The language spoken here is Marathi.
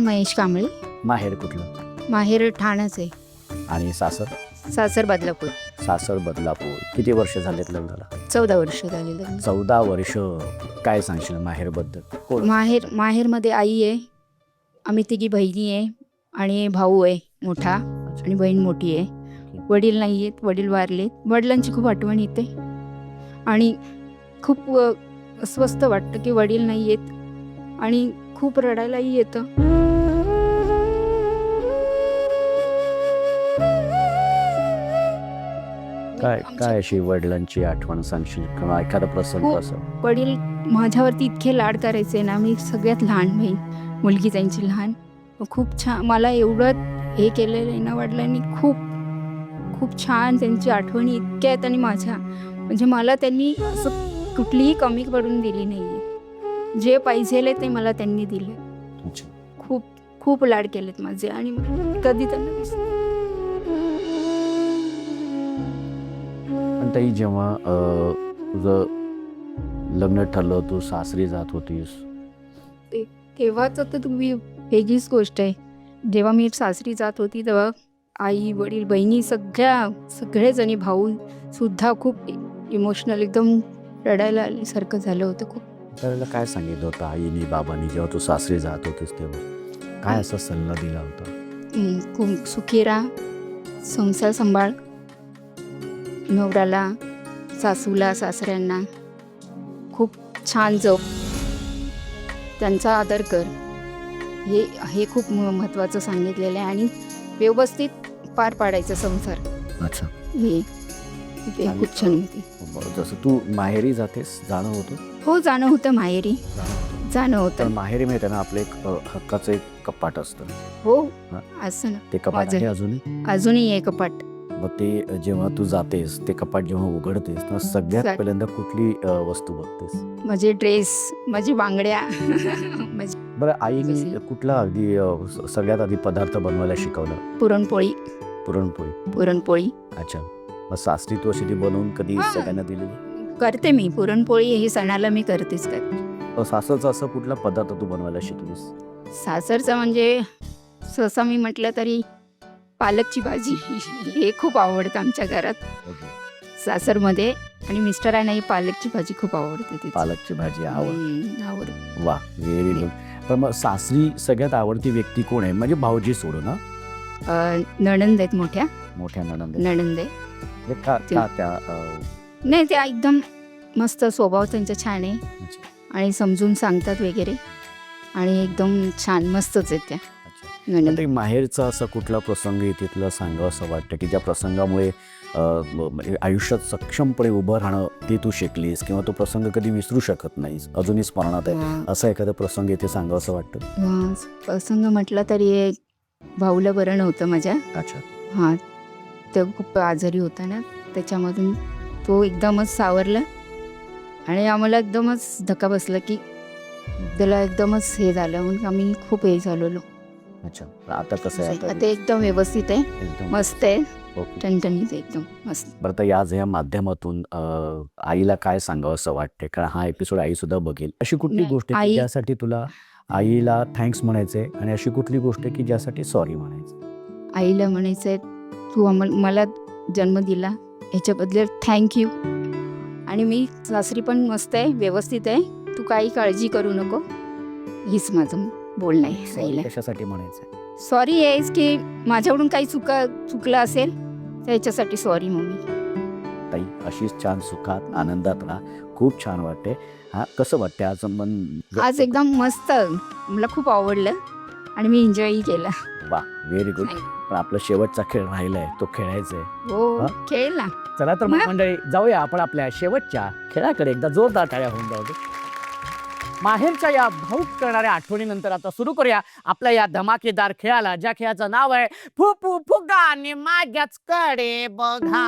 महेश कांबळे. माहेर कुठलं? माहेर ठाणच आहे आणि सासर? सासर बदलापूर. सासर बदलापूर. किती वर्ष झालेत लग्नाला? 14 वर्ष झालेलं. 14 वर्ष. काय सांगशील माहेरबद्दल? कोण? माहेरमध्ये आई आहे, आम्ही तिघी बहिणी आहे आणि भाऊ आहे मोठा आणि बहीण मोठी आहे. वडील नाही आहेत, वडील वारलेत. वडिलांची खूप आठवण येते आणि खूप अस्वस्थ वाटतं की वडील नाही आहेत आणि खूप रडायलाही येतं. काय अशी वडिलांची आठवण सांगशील किंवा एखादा प्रसंग असं? वडील माझ्यावरती इतके लाड करायचे ना, मी सगळ्यात लहान बहीण, मुलगी त्यांची लहान. खूप छान मला एवढं हे केलेलं आहे ना वडिलांनी. खूप खूप छान त्यांची आठवणी इतक्या आहेत आणि माझ्या म्हणजे मला त्यांनी असं कुठलीही कमी पडून दिली नाही आहे. जे पाहिजे ते मला त्यांनी दिलं. खूप खूप लाड केलेत माझे आणि कधी त्यांना पण ताई जेव्हा तुझं लग्न ठरलं, तू सासरी जात होतीस, तेव्हाच तर तुम्ही वेगळीच गोष्ट आहे. जेव्हा मी सासरी जात होती तेव्हा आई वडील बहिणी सगळेजणी भाऊ सुद्धा खूप इमोशनल एकदम रडायला आल्यासारखं झालं होतं. खूप त्यावेळेला काय सांगितलं होतं आईनी बाबांनी जेव्हा तू सासरी जात होतीस तेव्हा? काय असा सल्ला दिला होता? खूप सुखी राहा, संसार सांभाळ, नवऱ्याला सासूला सासऱ्यांना खूप छान जप, त्यांचा आदर कर, हे खूप महत्त्वाचं सांगितलेलं आहे आणि व्यवस्थित पार पाडायचा संसार. अच्छा. हे खूप छान होती. जसं तू माहेरी जातेस, जाणं होतं? हो, जाणं होतं माहेरी, जाणं तर होतं. माहेरी मिळते ना आपलं एक हक्काचं एक कपाट असतं. हो असं ना, ते कपाट आहे अजूनही? अजूनही आहे कपाट. मग ते जेव्हा तू जातेस, ते कपाट जेव्हा उघडतेस तेव्हा सगळ्यात पहिल्यांदा कुठली वस्तू बघतेस? माझे ड्रेस, माझी बांगड्या. बरं, आईने कुठला अगदी सगळ्यात आधी पदार्थ बनवायला शिकवलं? पुरणपोळी. पुरणपोळी. अच्छा. मग सासरी तू अशी ती बनवून कधी सगळ्यांना दिलेली? करते मी पुरणपोळी, हे सणाला मी करतेच करते. सासरचा असं कुठला पदार्थ तू बनवायला शिकलीस? सासरचं म्हणजे सहसा मी म्हटलं तरी पालकची भाजी हे खूप आवडतं आमच्या घरात सासरमध्ये आणि मिस्टरांनाही पालकची भाजी खूप आवडते. पालकची भाजी आवड. वा, व्हेरी गुड. पण मग सासरी सगळ्यात आवडती व्यक्ती कोण आहे? म्हणजे भाऊजी सोडून? नणंद आहेत, मोठ्या नणंद आहे. त्या नाही, त्या एकदम मस्त, स्वभाव त्यांचा छान आहे आणि समजून सांगतात वगैरे आणि एकदम छान मस्तच आहेत त्या नणंद. माहेरचा असा कुठला प्रसंग तिथलं सांगावं असं वाटतं की ज्या प्रसंगामुळे आयुष्यात सक्षमपणे उभं राहणं ते तू शिकलीस किंवा तो प्रसंग कधी विसरू शकत नाहीस, अजूनही स्मरणात आहे, असं एखादा प्रसंग इथे सांगावं असं वाटतं? प्रसंग म्हटलं तरी एक भाऊला बरं नव्हतं माझ्या. अच्छा. हां, तो खूप आजारी होता ना, त्याच्यामधून तो एकदमच सावरला आणि आम्हाला एकदमच धक्का बसला की त्याला एकदमच हे झालं म्हणून आम्ही खूप हे झालेलो. अच्छा. आता कसं आहे? आता एकदम व्यवस्थित आहे, मस्त आहे, टणटणीत एकदम मस्त. बरं, तर या माध्यमातून आईला काय सांगावं असं वाटते? कारण हा एपिसोड आई सुद्धा बघेल. अशी कुठली गोष्ट आहे ज्यासाठी तुला आईला थँक्स म्हणायचंय आणि अशी कुठली गोष्ट की ज्यासाठी सॉरी म्हणायचं? आईला म्हणायचंय, तू मला जन्म दिला ह्याच्याबद्दल थँक्यू आणि मी सासरी पण मस्त आहे, व्यवस्थित आहे, तू काही काळजी करू नको, हीच माझं बोलणं आहे आईला. कशासाठी म्हणायचं? सॉरी आहेस की माझ्याकडून काही चुकलं असेल त्याच्यासाठी सॉरी मम्मी. ताई, अशीच छान सुखात आनंदात राहा. खूप छान वाटते. हा, कसं वाटते आज? आज एकदम मस्त, मला खूप आवडलं आणि मी एन्जॉयही केला. वा, व्हेरी गुड. पण आपला शेवटचा खेळ राहिलाय, तो खेळायचा आहे. हो, खेळ ना. चला तर मग मंडळी, जाऊया आपण आपल्या शेवटच्या खेळाकडे. एकदा जोरदार टाळ्या होऊन जाऊ दे. माहेरच्या या भाऊक करणाऱ्या आठवणीनंतर आता सुरू करूया आपल्या या धमाकेदार खेळाला, ज्या खेळाचं नाव आहे फुफू फुगा आणि माझ्याच कडे बघा.